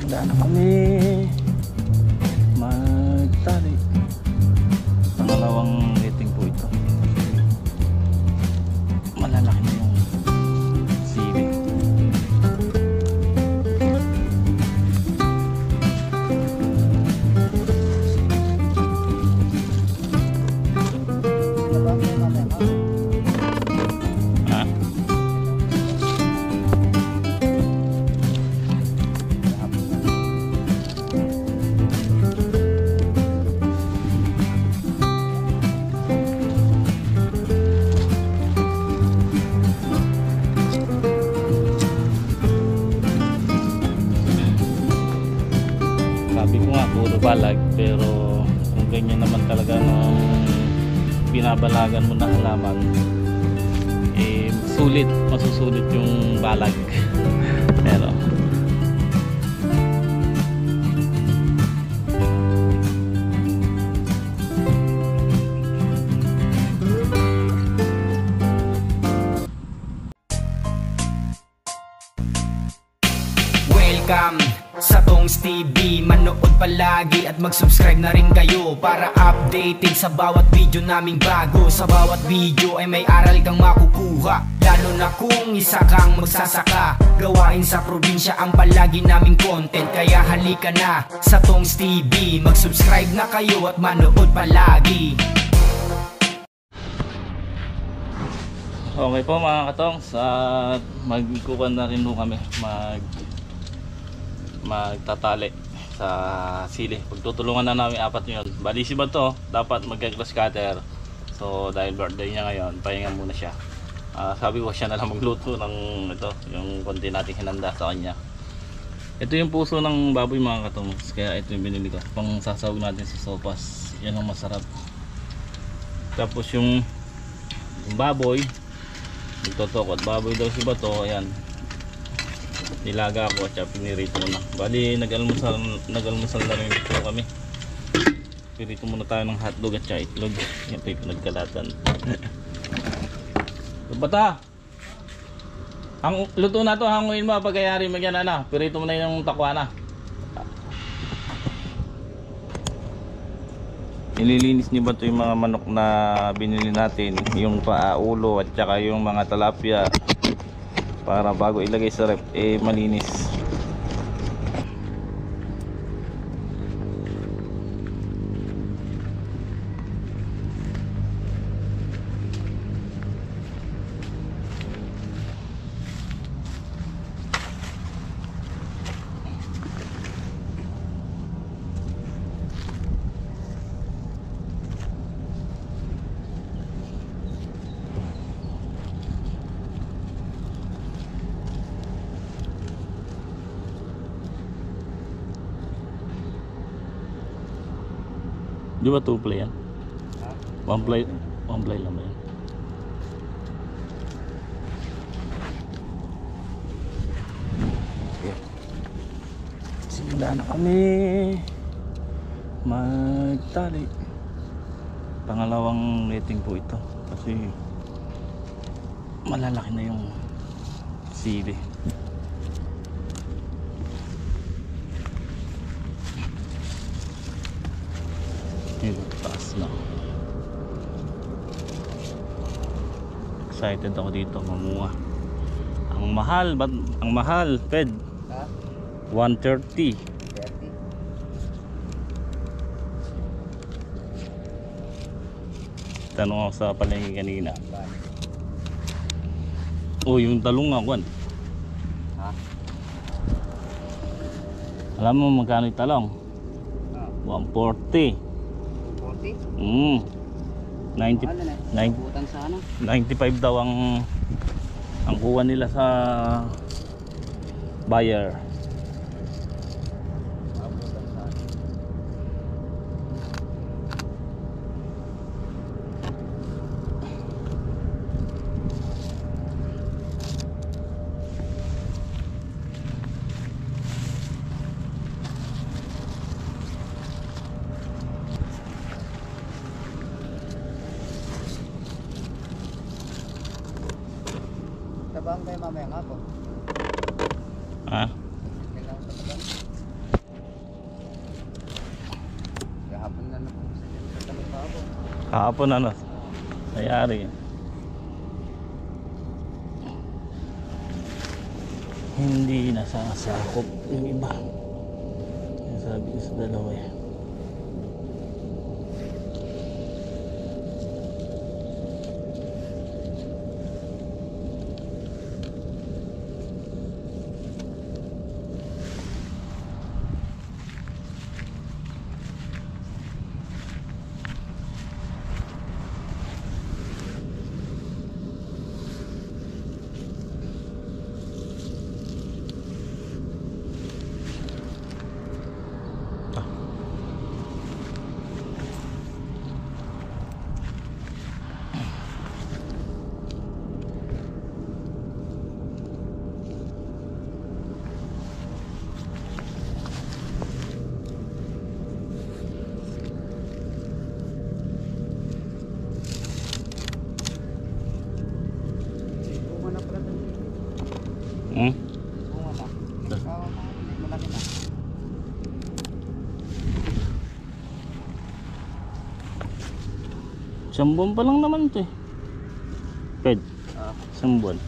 Simula na kami magtali. Pangalawang rating po ito. Malalaki na yung sili. Sabi ko nga puro balag, pero kung ganyan naman talaga nung binabalagan mo na halaman, eh sulit, masusulit yung balag. Pero welcome sa Tongs TV, manood palagi at mag-subscribe na rin kayo para updated sa bawat video naming bago. Sa bawat video ay may aral kang makukuha, lalo na kung isa kang magsasaka. Gawain sa probinsya ang palagi naming content, kaya halika na sa Tongs TV, mag-subscribe na kayo at manood palagi. okay po mga katongs, magkukuhan na rin po kami, magtatali sa sili. Pagtutulungan na namin apat yun. Bali si ba to dapat mag-grass cutter, so dahil birthday niya ngayon, pahinga muna siya. Sabi ko siya na lang magluto ng ito, yung konti nating hinanda sa kanya. Ito yung puso ng baboy mga katongs, kaya ito yung binili ko pang sasawag natin sa sopas. Yan ang masarap. Tapos yung baboy, nagtotokot baboy daw si Bato. Ayan, nilaga ako at pinirito ko na. Bali nag-almusal na rin po kami. Pirito muna tayo ng hotdog at saka itlog. Yan po yung pinagkalatan. Bata, ang luto na to, hanguin mo pagkayari magyan na. Pirito mo na yung takwana. Nililinis ni Bato yung mga manok na binili natin, yung paa, ulo at saka yung mga talapia, para bago ilagay sa rep malinis. Di ba 2 play yan? 1 play lang ba yan? Okay. Simula na kami magtali. Pangalawang rating po ito kasi malalaki na yung sili. Taas na. Excited ako dito mamuha. Ang mahal, ang mahal, Fed. 130. Tanong ako sa palengke kanina. Oh, yung talong nga kwan. Alam mo magkano yung talong? 140. 95 daw ang kuha nila sa buyer. Tabang kayo mamaya nga po. Ha? Kahapon ano, nangyari. Hindi nasasakop yung iba. Yung sabi ko sa dalawa eh. Hmm? Isang buwan pa lang naman ito eh. Ped. Isang buwan.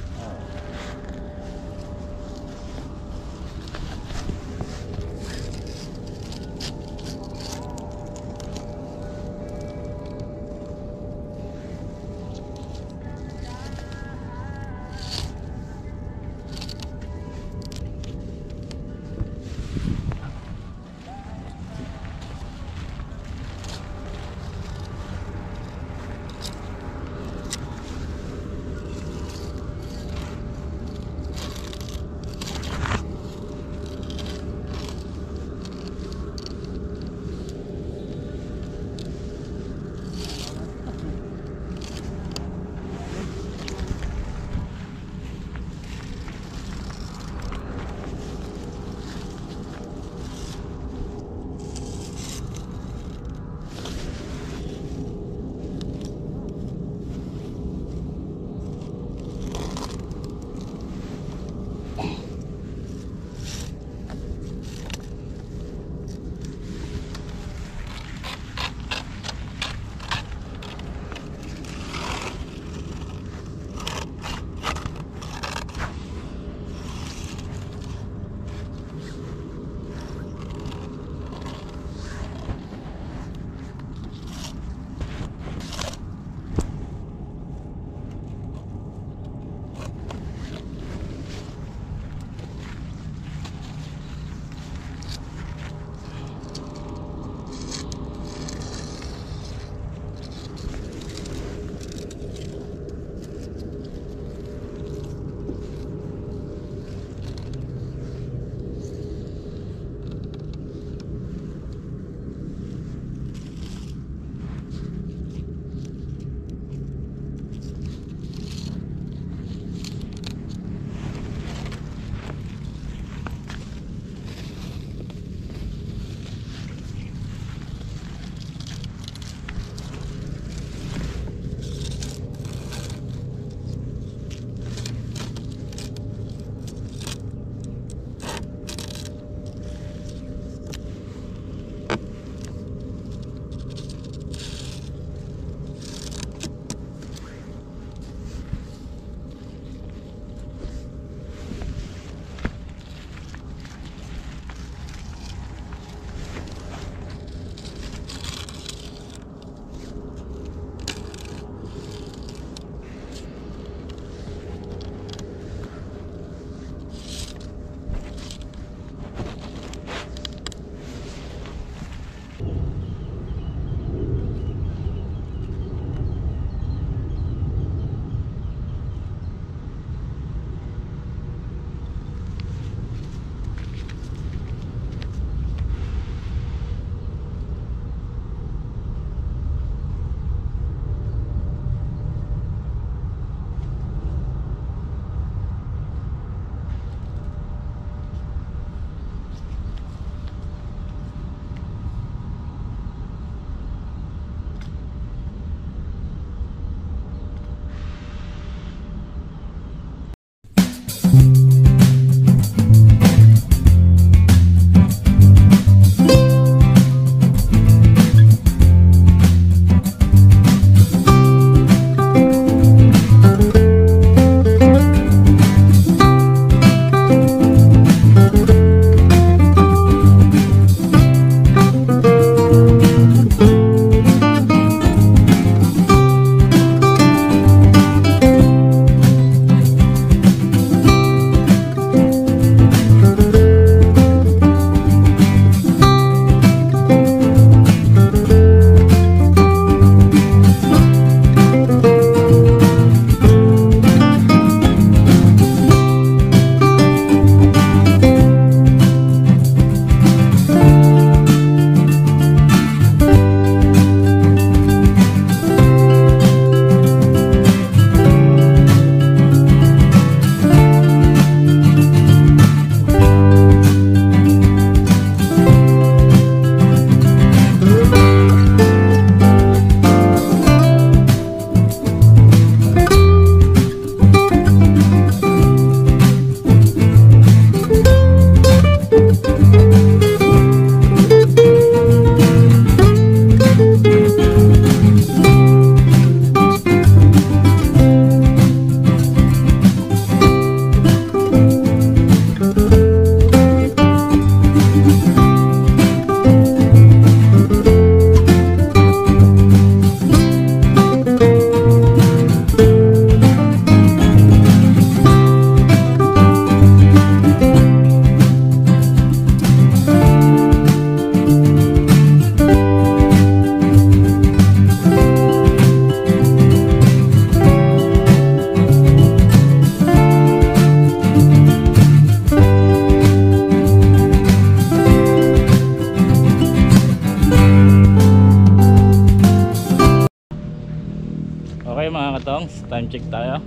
Time check tayo.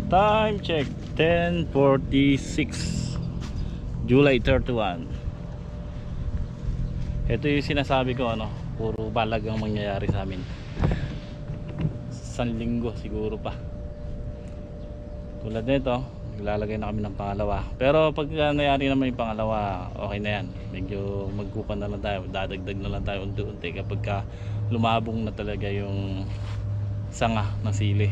Time check 10:46 July 31. Ito yung sinasabi ko, ano, puro balag ang mangyayari sa amin. San linggo siguro pa. Tulad nito, naglalagay na kami ng pangalawa. Pero pag nangyari naman yung pangalawa, okay na yan. Medyo magkupan na lang tayo, dadagdag na lang tayo unti-unti kapag ka lumabong na talaga yung sanga ng sili.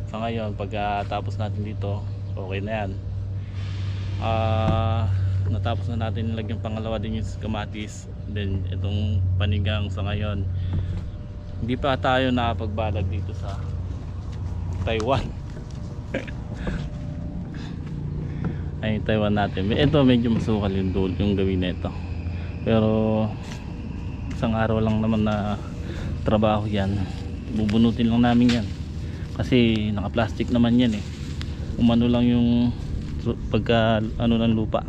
So ngayon, pagkatapos natin dito, okay na yan. Natapos na natin nilagyan pangalawa din yung kamatis. Then itong panigang sa ngayon, hindi pa tayo nakapagbalag dito sa Taiwan. Ay, Taiwan natin. Ito medyo masukal yung gawin na ito. Pero isang araw lang naman na trabaho yan. Bubunutin lang namin yan. Kasi naka-plastic naman yan eh. Umano lang yung pagka ano ng lupa.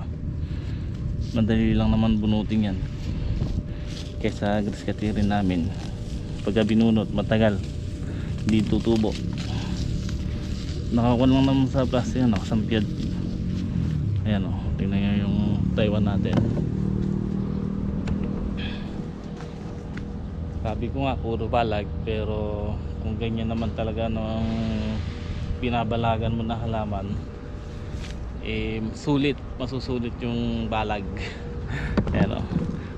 Madali lang naman bunutin yan. Kaysa grass cutterin namin. Pagka binunot, matagal. Hindi tutubo. Nakakuha lang naman sa plastic yan, nakasampiyad. Ayan o, tingnan nyo yung Taiwan natin. Sabi ko nga puro balag, pero kung ganyan naman talaga nung pinabalagan mo na halaman, eh masusulit yung balag. Ayan o.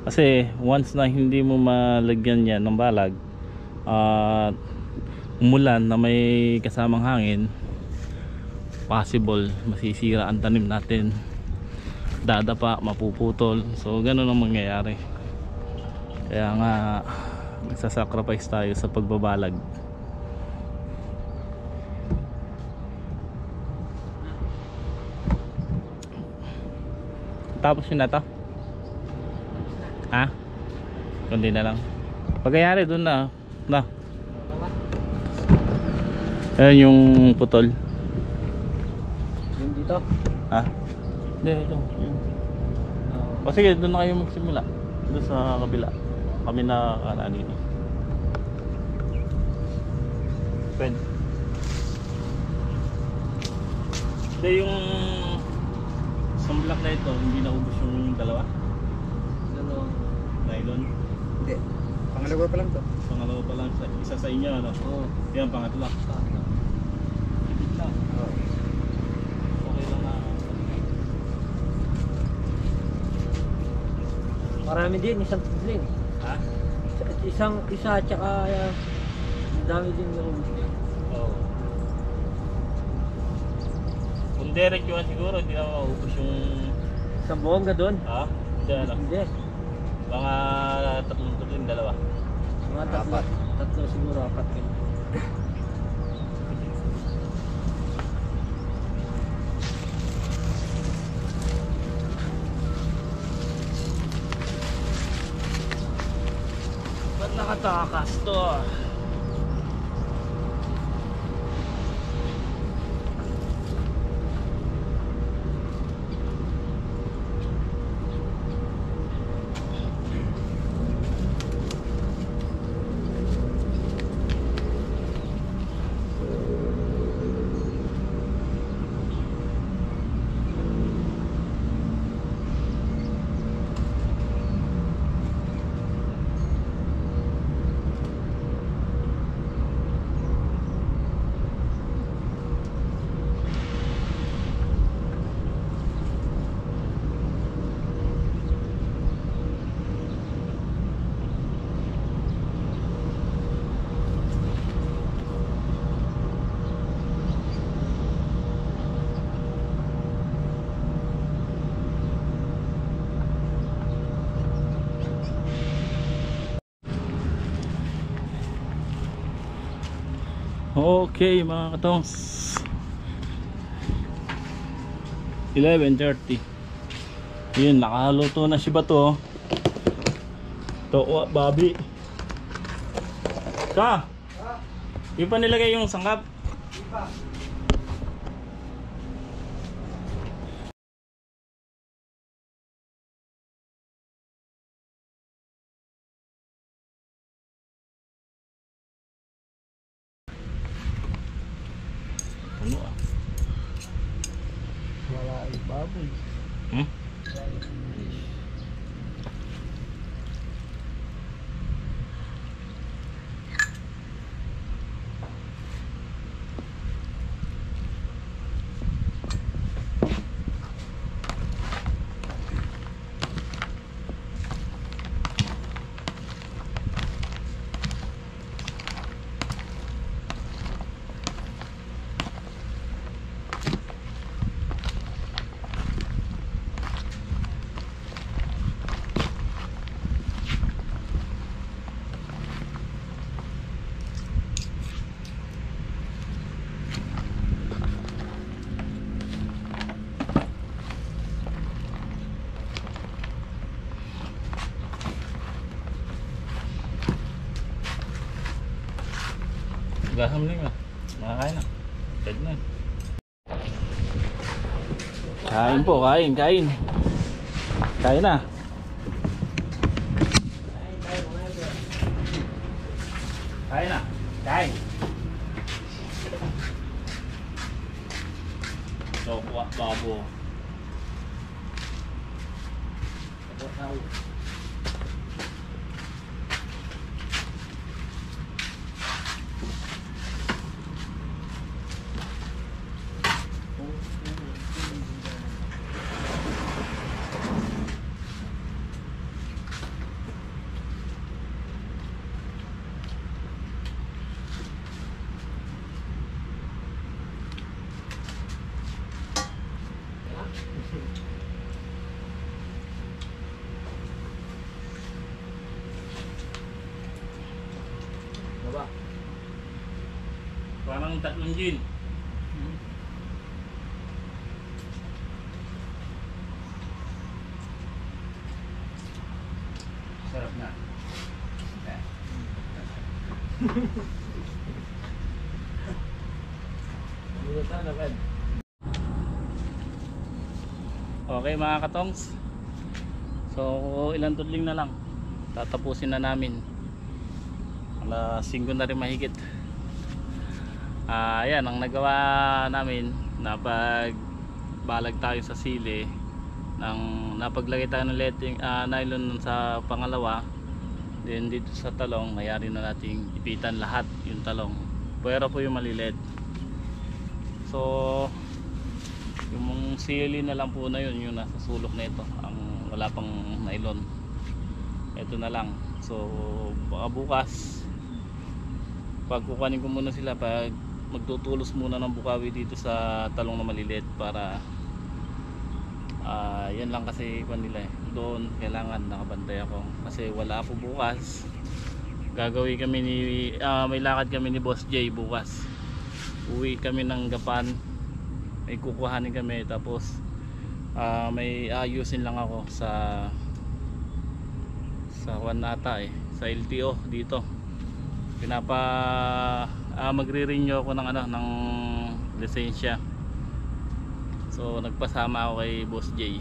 Kasi once na hindi mo malagyan yan ng balag at umulan na may kasamang hangin, possible masisira ang tanim natin, dadapa, mapuputol. So ganun ang mangyayari. Kaya nga nagsasacrifice tayo sa pagbabalag. Tapos yun na to. Ha? Kundi na lang. Pagkayari dun na. Ayan yung putol. Yung dito? Ha? Hindi, ito. O sige, doon na kayo magsimula. Doon sa kabila. Kami na dito. Pwede. Hindi, yung isang block na ito, hindi naubos yung dalawa. Ano? Nylon. Hindi. Pangalawa pa lang to. Pangalawa pa lang, isa sa inyo, ano? Oo. Yan, pangatlo. Oo. Okay lang na. Marami din, isang din. Ha? Isa at saka dami din yung Oo. Kung direct yun siguro, hindi na maubos yung... isang buong ka doon. Ha? Hindi, ano? Hindi. Mga tatlong dalawa. Mga tatlo siguro, apat yun. Ba't nakatakas to? Okay mga katongs, 11:30. Yun, nakaluto na si Bato. To, babi. Ka? Di pa nilagay yung sangkap? Di pa. Hmm? Gasam lang ah. Makakain na. Pwede na. Kain po, kain. Kain na. Kain na. Kain. So, babo. Baba. Parang 3 gin. Sarap na. Okay mga katongs. So ilang tudling na lang. Tatapusin na namin. Alas 5 na rin mahigit. Ayan ang nagawa namin. Napagbalag tayo sa sili napaglagay tayo ng nylon sa pangalawa. Then dito sa talong mayari na nating ipitan lahat yung talong, pero po yung maliliit. So yung sili na lang po na yun yung nasa sulok na ito, ang wala pang nylon. Ito na lang. So baka bukas pagkukunin ko muna sila, pag magtutulos muna ng bukawi dito sa talong na maliliit para yan lang kasi kung nila doon kailangan nakabantay ako kasi wala ako bukas. Gagawin kami may lakad kami ni Boss J bukas. Uwi kami ng Gapan, may kukuhanin kami, tapos may ayusin lang ako sa Juan ata sa LTO dito. Magre-renew ako ng lisensya. So nagpasama ako kay Boss J.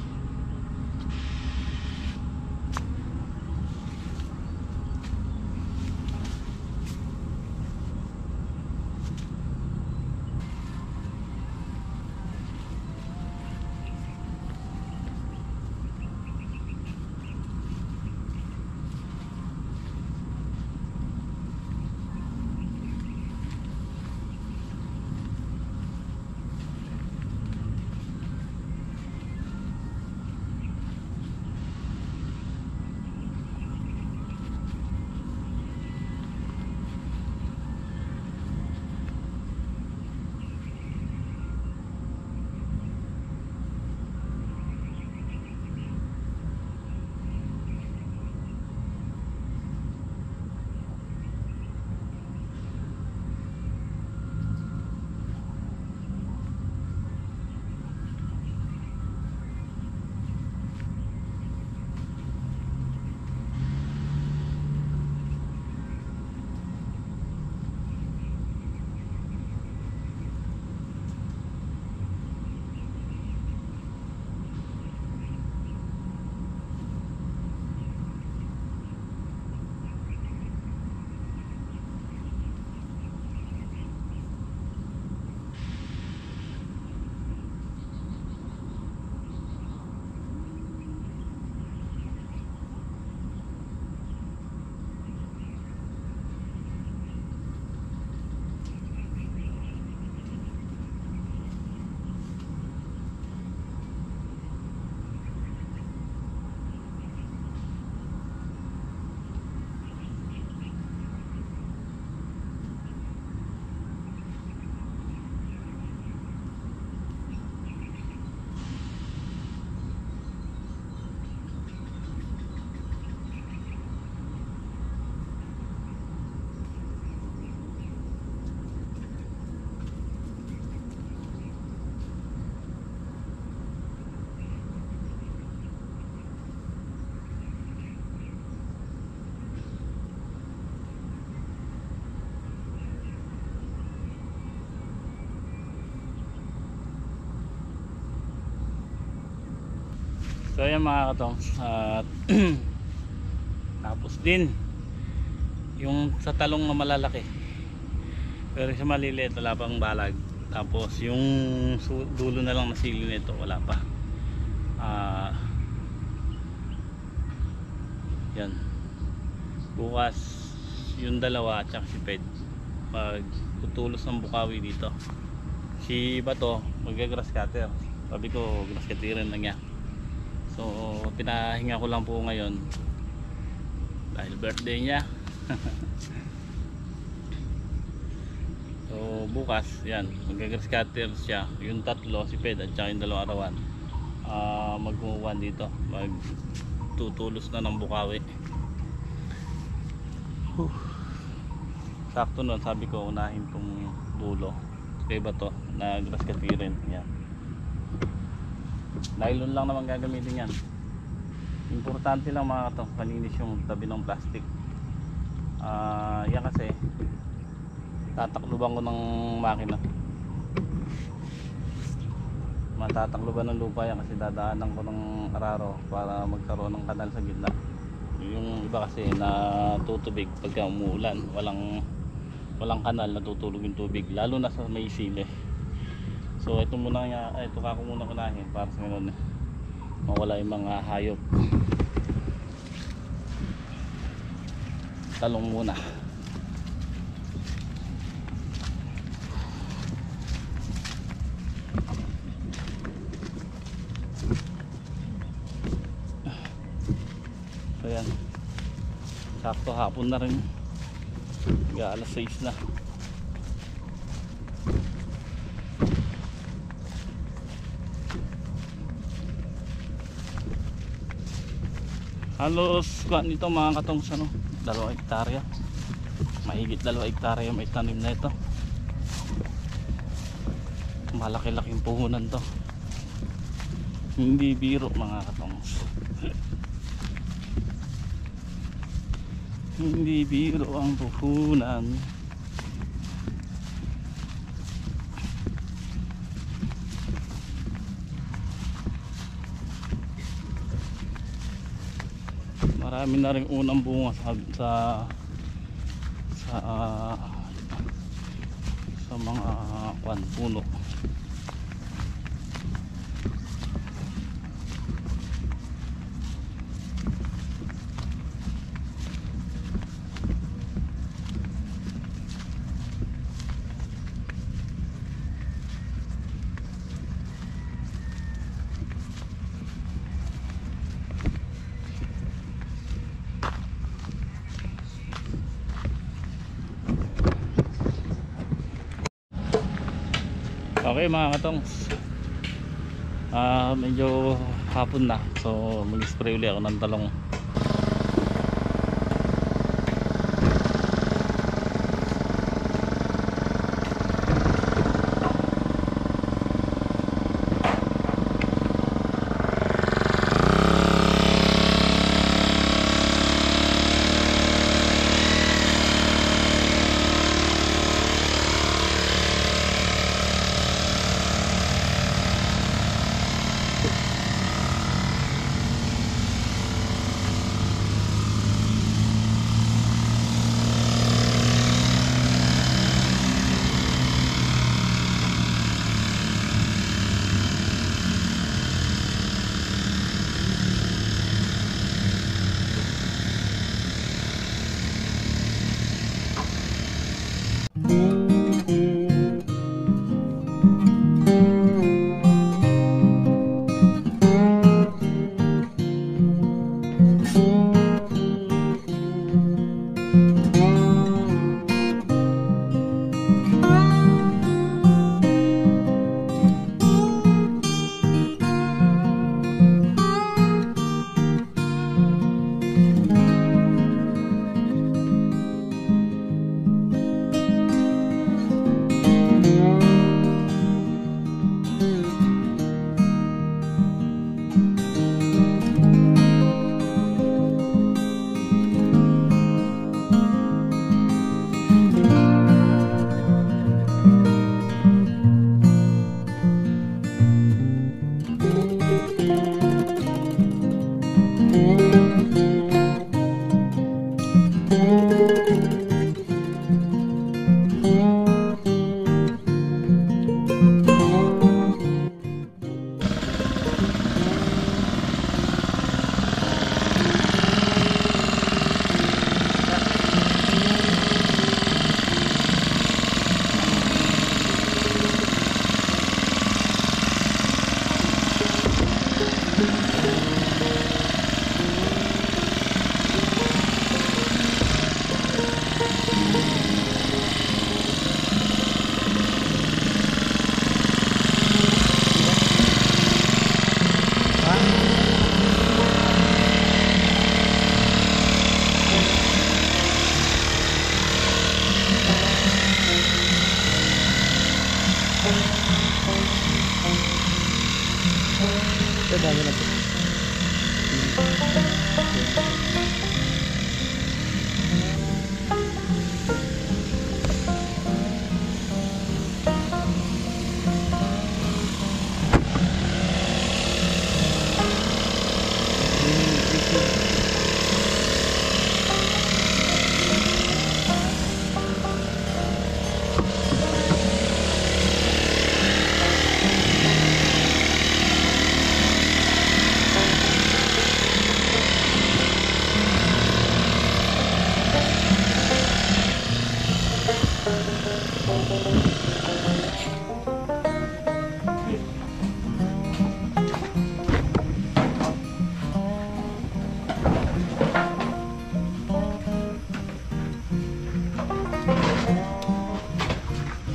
So ayan mga katong, at tapos din yung sa talong na malalaki, pero sa maliliit wala pang balag. Tapos yung dulo na lang na sili nito wala pa. Yan, bukas yung dalawa at si Ped pag tutulos ng bukawi dito. Si Bato mag-grass cutter, sabi ko grass cutterin lang niya. So pinahinga ko lang po ngayon dahil birthday niya. So bukas yan, mag-grass cutter siya, yung tatlo, si Ped at saka yung dalawang arawan, magkumukuhan dito, magtutulos na ng bukawi. Sakto nun, sabi ko unahin tong dulo kay Bato na grass cutterin yan. Nylon lang naman gagamitin yan. Importante lang mga katong paninis yung tabi ng plastic. Yan kasi tatakluban ko ng makina, matatakluban ng lupa yan kasi dadaanan ko ng araro para magkaroon ng kanal sa gitna. Yung iba kasi natutubig pagka umuulan, walang kanal, natutulog yung tubig lalo na sa may sili. So ito muna nga, ito kako muna kunahin para sa ganun mawala yung mga hayop. Talong muna. So yan, sakto hapon na rin, alas 6 na. Halos kuan nito mga katong sa 2 hektarya, mahigit 2 hektarya may tanim na ito. Malaki-laking puhunan to, hindi biro mga katong. Hindi biro ang puhunan. Marami na rin unang bunga sa mga puno. Okay mga katong, medyo hapon na, so mag-spray ulit ako ng talong.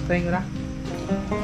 Ito yung